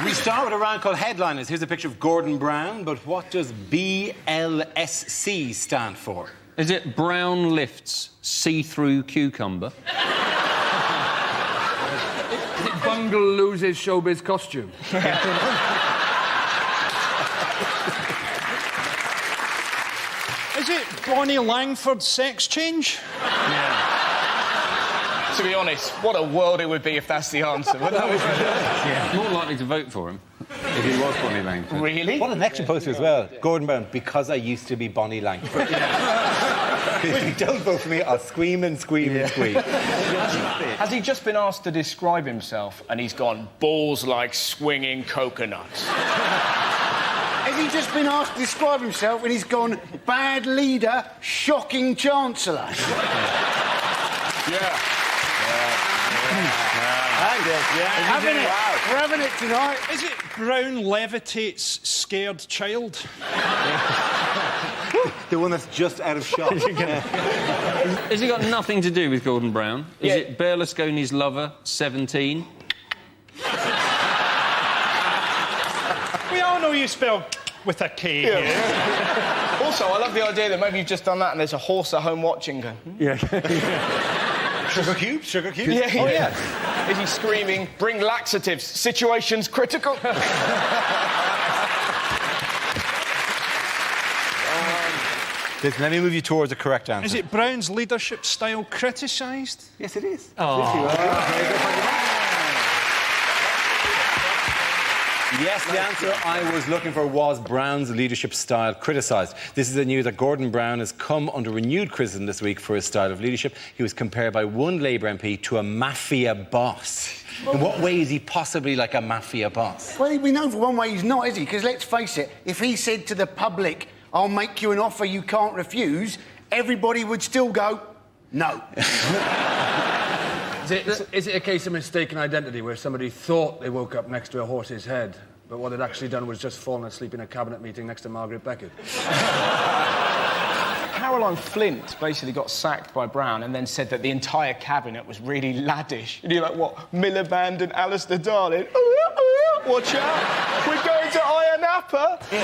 We start with a round called Headliners. Here's a picture of Gordon Brown, but what does BLSC stand for? Is it Brown lifts see-through cucumber? Bungle loses showbiz costume. Is it Bonnie Langford sex change? Yeah. To be honest, what a world it would be if that's the answer. Yeah. More likely to vote for him if he was Bonnie Langford. Really? What an extra poster as well. Gordon Brown, because I used to be Bonnie Langford. If you don't vote for me, I'll scream and scream and scream. Has he just been asked to describe himself and he's gone, balls like swinging coconuts? Has he just been asked to describe himself and he's gone, bad leader, shocking chancellor? Yeah. We're having it tonight. Is it Brown levitates scared child? The one that's just out of shot. Has it got nothing to do with Gordon Brown? Is it Berlusconi's lover, 17? We all know you spell with a K here. Also, I love the idea that maybe you've just done that and there's a horse at home watching going... Yeah. Sugar cubes? Sugar cubes? Yeah. Oh, yeah. Is he screaming, bring laxatives, situation's critical? Listen, let me move you towards the correct answer. Is it Brown's leadership style criticised? Yes, it is. Yes, the answer I was looking for was Brown's leadership style criticised. This is the news that Gordon Brown has come under renewed criticism this week for his style of leadership. He was compared by one Labour MP to a mafia boss. In what way is he possibly like a mafia boss? Well, we know for one way he's not, is he? Because let's face it, if he said to the public, I'll make you an offer you can't refuse, everybody would still go, no. Is it a case of mistaken identity where somebody thought they woke up next to a horse's head, but what they'd actually done was just fallen asleep in a cabinet meeting next to Margaret Beckett? Caroline Flint basically got sacked by Brown and then said that the entire cabinet was really laddish. And you're like, what, Miliband and Alistair Darling? Watch out, we're going to Ayia Napa. He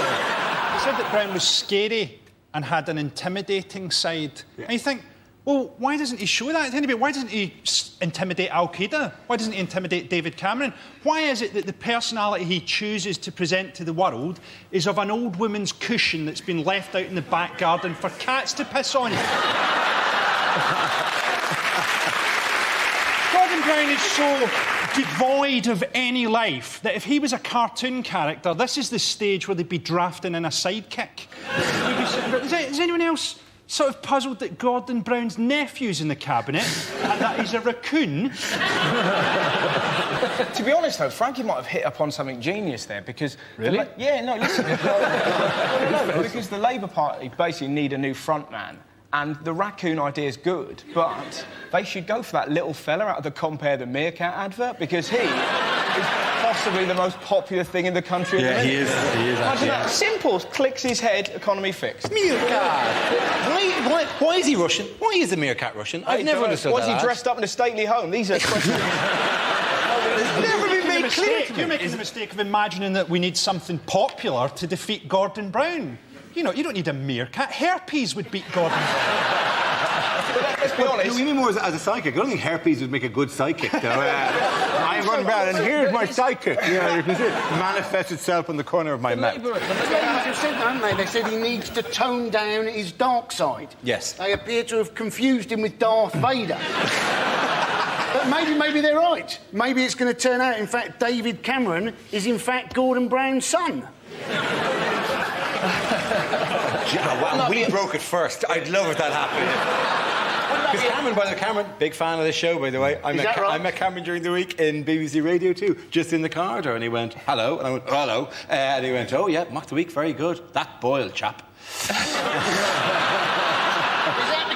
said that Brown was scary and had an intimidating side. Yeah. And you think, well, why doesn't he show that to anybody? Why doesn't he intimidate Al-Qaeda? Why doesn't he intimidate David Cameron? Why is it that the personality he chooses to present to the world is of an old woman's cushion that's been left out in the back garden for cats to piss on? Gordon Brown is so devoid of any life that if he was a cartoon character, this is the stage where they'd be drafting in a sidekick. Is anyone else sort of puzzled that Gordon Brown's nephew's in the cabinet and that he's a raccoon? To be honest, though, Frankie might have hit upon something genius there because... Really? Listen. Because the Labour Party basically need a new frontman. And the raccoon idea is good, but they should go for that little fella out of the Compare the Meerkat advert because he is possibly the most popular thing in the country. Yeah, he is. Imagine that. Simple, clicks his head, economy fixed. Meerkat. Why is he Russian? Why is the meerkat Russian? I've never understood that. Why is he dressed up in a stately home? These are questions. Never been made clear to me. You're making the mistake of imagining that we need something popular to defeat Gordon Brown. You know, you don't need a meerkat. Herpes would beat Gordon Brown. Let's be honest. You mean more as a psychic? I don't think herpes would make a good psychic, though. I'm Gordon Brown, and here's my psychic. Yeah, you can see it manifest itself in the corner of my mouth. They said, haven't they? They said he needs to tone down his dark side. Yes. They appear to have confused him with Darth Vader. But maybe they're right. Maybe it's going to turn out, in fact, David Cameron is, in fact, Gordon Brown's son. We broke it first. I'd love if that happened. Because Cameron, big fan of the show, by the way. I met Cameron during the week in BBC Radio 2, just in the corridor, and he went, hello, and I went, hello, and he went, oh, yeah, mock the week, very good. That Boyle chap.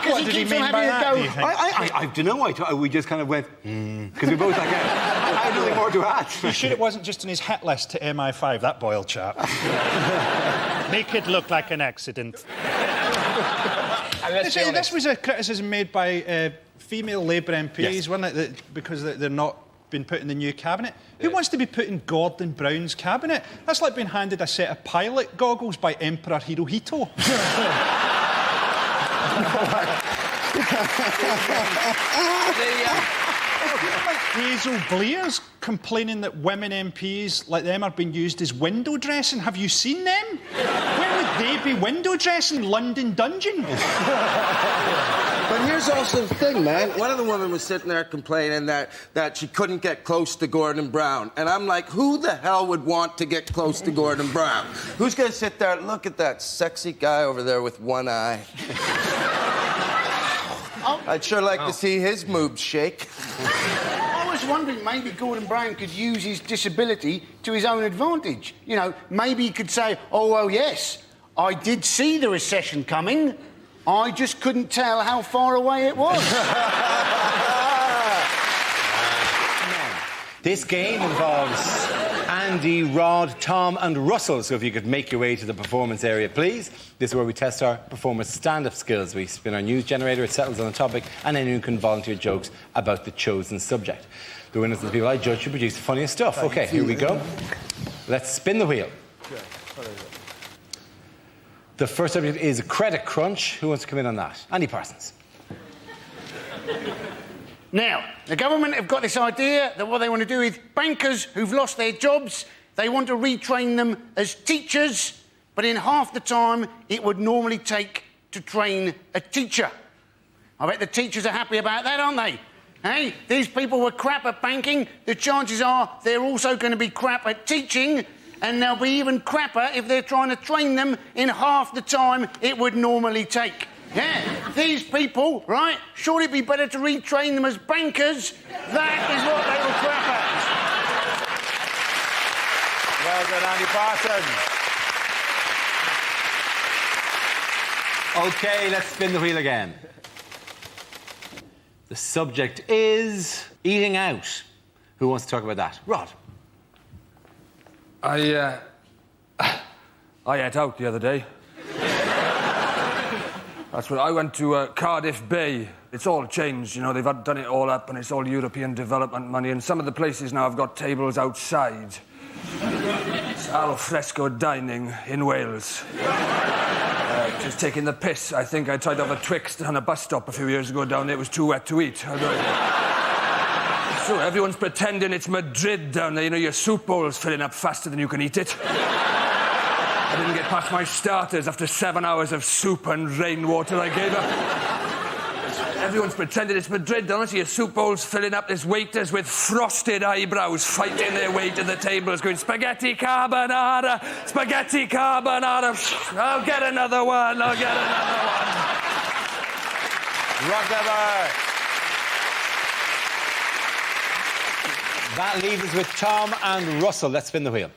What did he mean by that, do you think? I don't know. We just kind of went, because we both like, I had nothing more to add. You sure it wasn't just on his hit list to MI5, that Boyle chap? Make it look like an accident. This was a criticism made by female Labour MPs, wasn't it? Because they're not been put in the new cabinet. Who wants to be put in Gordon Brown's cabinet? That's like being handed a set of pilot goggles by Emperor Hirohito. Like Hazel Blair's complaining that women MPs like them are being used as window dressing. Have you seen them? Where would they be window dressing? London Dungeon? But here's also the thing, man. One of the women was sitting there complaining that she couldn't get close to Gordon Brown. And I'm like, who the hell would want to get close to Gordon Brown? Who's going to sit there and look at that sexy guy over there with one eye? I'd sure like to see his moves shake. I was wondering maybe Gordon Brown could use his disability to his own advantage. You know, maybe he could say, oh, well, yes, I did see the recession coming. I just couldn't tell how far away it was. This game involves Andy, Rod, Tom and Russell. So if you could make your way to the performance area, please. This is where we test our performers' stand-up skills. We spin our news generator, it settles on a topic, and anyone can volunteer jokes about the chosen subject. The winners are the people I judge who produce the funniest stuff. OK, here we go. Let's spin the wheel. The first subject is credit crunch. Who wants to come in on that? Andy Parsons. Now, the government have got this idea that what they want to do is bankers who've lost their jobs, they want to retrain them as teachers, but in half the time it would normally take to train a teacher. I bet the teachers are happy about that, aren't they? Hey, these people were crap at banking. The chances are they're also going to be crap at teaching, and they'll be even crapper if they're trying to train them in half the time it would normally take. Yeah, these people, right, surely it'd be better to retrain them as bankers. That is what they were crap Well done, Andy Parsons. OK, let's spin the wheel again. The subject is eating out. Who wants to talk about that? Rod. I ate out the other day. That's what I went to Cardiff Bay. It's all changed, you know. They've done it all up, and it's all European development money. And some of the places now have got tables outside. It's al fresco dining in Wales. Just taking the piss. I think I tried to have a Twix on a bus stop a few years ago down there. It was too wet to eat. So everyone's pretending it's Madrid down there. You know, your soup bowl's filling up faster than you can eat it. I didn't get past my starters after 7 hours of soup and rainwater I gave up. Everyone's pretending it's Madrid, don't you? Your soup bowl's filling up. There's waiters with frosted eyebrows fighting their way to the tables going, spaghetti carbonara, spaghetti carbonara. I'll get another one, I'll get another one. Rock'n'roll. That leaves us with Tom and Russell. Let's spin the wheel.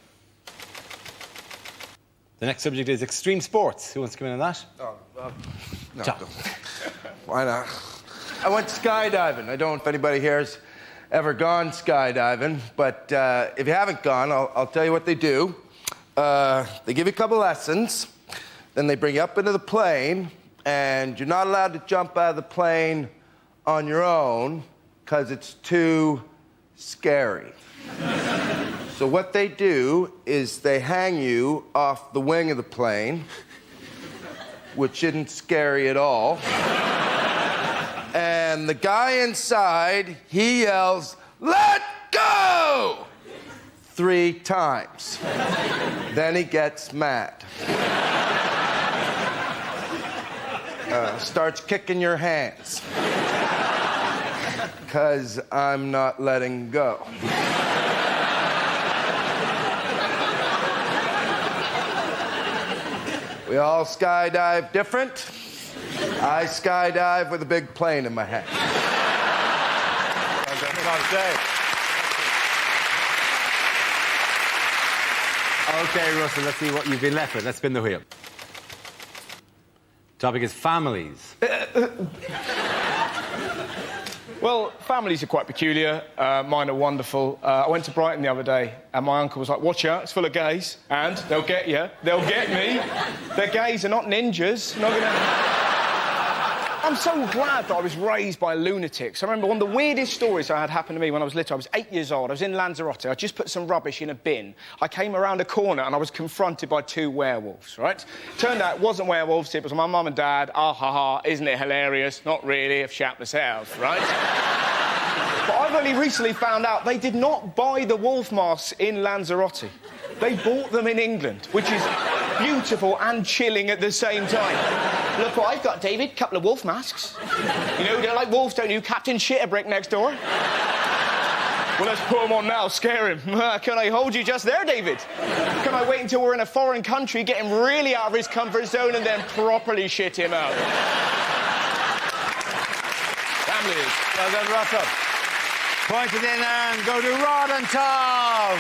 The next subject is extreme sports. Who wants to come in on that? No, Tom. why not? I went skydiving. I don't know if anybody here has ever gone skydiving, but if you haven't gone, I'll tell you what they do. They give you a couple lessons, then they bring you up into the plane, and you're not allowed to jump out of the plane on your own because it's too scary. So what they do is they hang you off the wing of the plane, which isn't scary at all. And the guy inside, he yells, "Let go!" 3 times. Then he gets mad. Starts kicking your hands. 'Cause I'm not letting go. We all skydive different. I skydive with a big plane in my hand. OK, Russell, let's see what you've been left with. Let's spin the wheel. Topic is families. Well, families are quite peculiar. Mine are wonderful. I went to Brighton the other day, and my uncle was like, watch out, it's full of gays, and they'll get you. They'll get me. They're gays, they're not ninjas. Not gonna... I'm so glad that I was raised by lunatics. I remember one of the weirdest stories I had happen to me when I was little. I was 8 years old. I was in Lanzarote. I just put some rubbish in a bin. I came around a corner and I was confronted by 2 werewolves, right? Turned out it wasn't werewolves, it was my mum and dad. Ah, ha, ha, isn't it hilarious? Not really, I've shat myself, right? But I've only recently found out they did not buy the wolf masks in Lanzarote. They bought them in England, which is beautiful and chilling at the same time. Look what I've got, David. Couple of wolf masks. You know, you don't like wolves, don't you? Captain Shitterbrick next door. Well, let's put him on now, scare him. Can I hold you just there, David? Can I wait until we're in a foreign country, get him really out of his comfort zone, and then properly shit him out? Families. Well done, Russell. Point it in and go to Rod and Tom.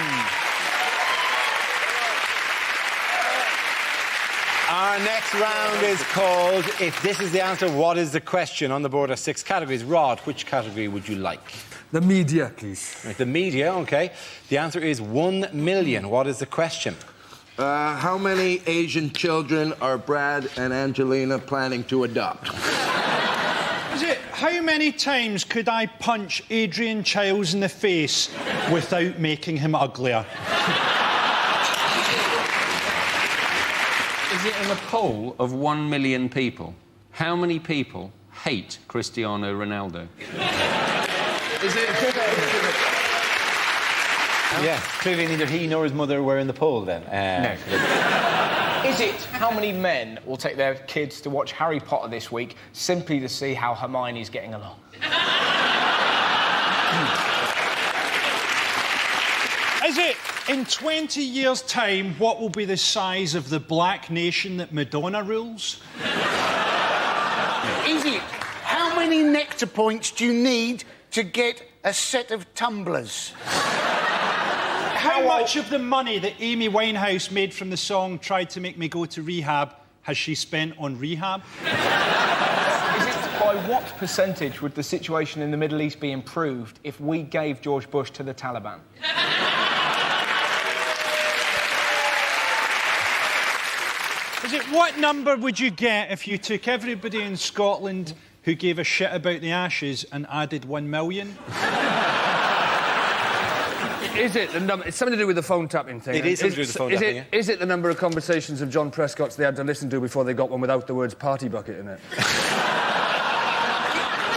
Our next round is called If This Is the Answer, What Is the Question? On the board are 6 categories. Rod, which category would you like? The media, please. Right, the media, OK. The answer is 1 million. What is the question? How many Asian children are Brad and Angelina planning to adopt? Is it, how many times could I punch Adrian Chiles in the face without making him uglier? Is it in a poll of 1 million people? How many people hate Cristiano Ronaldo? Is it... Yes, clearly neither he nor his mother were in the poll then. No. Is it how many men will take their kids to watch Harry Potter this week simply to see how Hermione's getting along? Is it, in 20 years' time, what will be the size of the black nation that Madonna rules? Is it? How many nectar points do you need to get a set of tumblers? How much of the money that Amy Winehouse made from the song Tried to Make Me Go to Rehab has she spent on rehab? Is it by what percentage would the situation in the Middle East be improved if we gave George Bush to the Taliban? Is it, what number would you get if you took everybody in Scotland who gave a shit about the Ashes and added 1 million? Is it the number... It's something to do with the phone tapping thing. It is something to do with the phone tapping, yeah. Is it the number of conversations of John Prescott's they had to listen to before they got one without the words party bucket in it?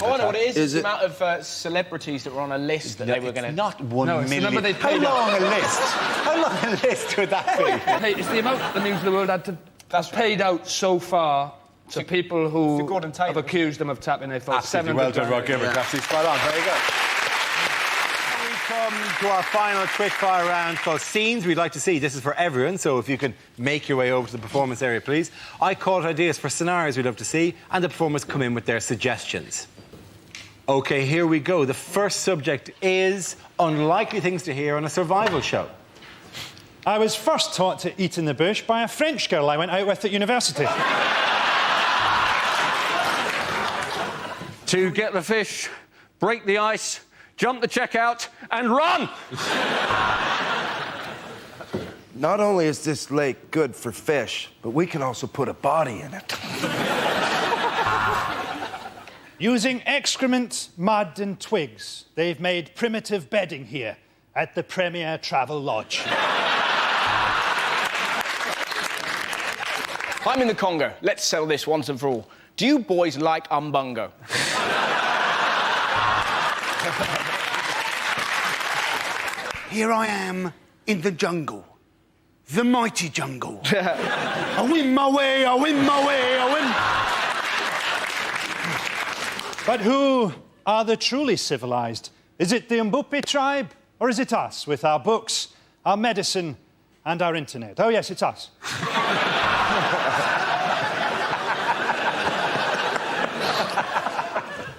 Oh, I know what it is. It's the amount of celebrities that were on a list that they were going to... Not 1 No, it's the million. number they How paid long a list? How long a list would that be? Hey, it's the amount the News of the World had to... That's paid out so far to people who have accused them of tapping their phone. Absolutely well done, Rod Gilbert. Absolutely spot on. Very good. We come to our final quickfire round called Scenes We'd Like to See. This is for everyone, so if you can make your way over to the performance area, please. I caught ideas for scenarios we'd love to see, and the performers come in with their suggestions. OK, here we go. The first subject is unlikely things to hear on a survival show. I was first taught to eat in the bush by a French girl I went out with at university. To get the fish, break the ice, jump the checkout, and run! Not only is this lake good for fish, but we can also put a body in it. Using excrement, mud and twigs, they've made primitive bedding here at the Premier Travel Lodge. I'm in the Congo. Let's settle this once and for all. Do you boys like umbungo? Here I am in the jungle. The mighty jungle. I win my way, I win my way, I win. But who are the truly civilised? Is it the Mbupi tribe, or is it us, with our books, our medicine, and our internet? Oh, yes, it's us.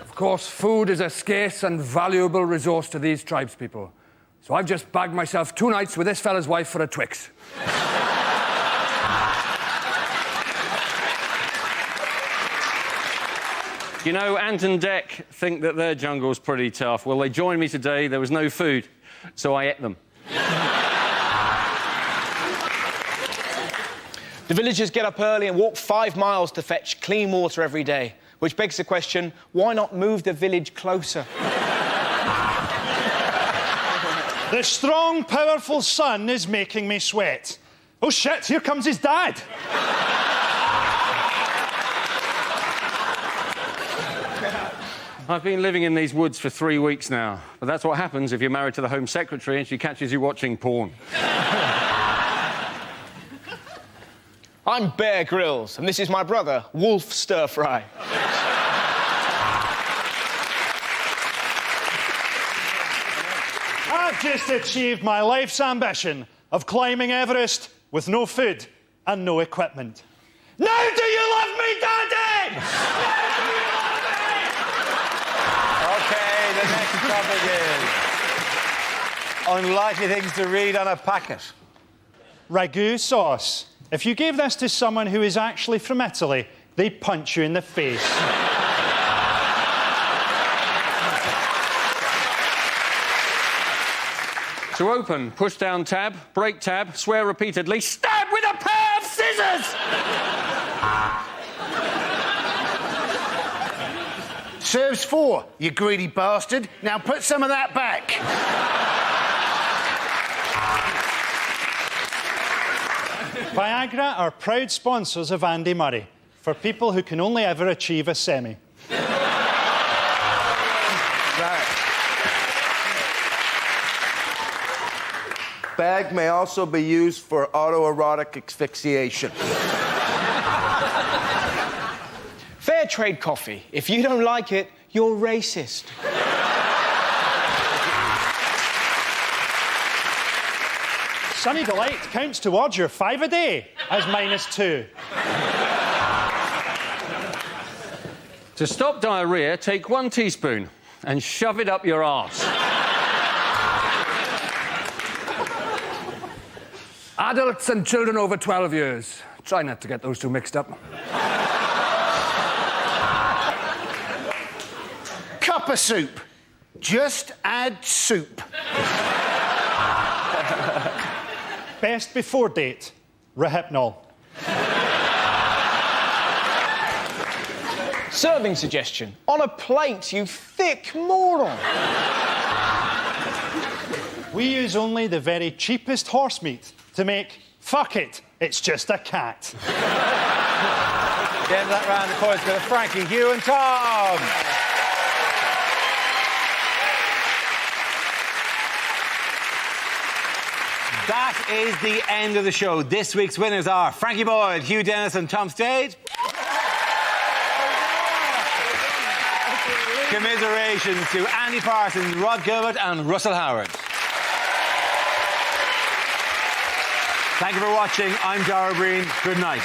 Of course, food is a scarce and valuable resource to these tribespeople. So I've just bagged myself 2 nights with this fella's wife for a Twix. You know, Ant and Dec think that their jungle's pretty tough. Well, they joined me today. There was no food, so I ate them. The villagers get up early and walk 5 miles to fetch clean water every day. Which begs the question, why not move the village closer? The strong, powerful sun is making me sweat. Oh, shit, here comes his dad. I've been living in these woods for 3 weeks now, but that's what happens if you're married to the Home Secretary and she catches you watching porn. I'm Bear Grylls, and this is my brother, Wolf Stir Fry. I've just achieved my life's ambition of climbing Everest with no food and no equipment. Now do you love me, Daddy? OK, the next topic is unlikely things to read on a packet. Ragu sauce. If you gave this to someone who is actually from Italy, they'd punch you in the face. To open, push down tab, break tab, swear repeatedly, stab with a pair of scissors! Serves 4, you greedy bastard. Now put some of that back. Viagra are proud sponsors of Andy Murray, for people who can only ever achieve a semi. Bag may also be used for autoerotic asphyxiation. Fair trade coffee. If you don't like it, you're racist. Sunny Delight counts towards your 5 a day as -2. To stop diarrhoea, take 1 teaspoon and shove it up your arse. Adults and children over 12 years. Try not to get those two mixed up. Cup of soup. Just add soup. Best before date, Rohypnol. Serving suggestion. On a plate, you thick moron. We use only the very cheapest horse meat to make fuck it, it's just a cat. The end of that round, of course, go to Frankie, Hugh and Tom. That is the end of the show. This week's winners are Frankie Boyd, Hugh Dennis and Tom Stade. Commiserations to Andy Parsons, Rod Gilbert and Russell Howard. Thank you for watching. I'm Dara O'Briain. Good night.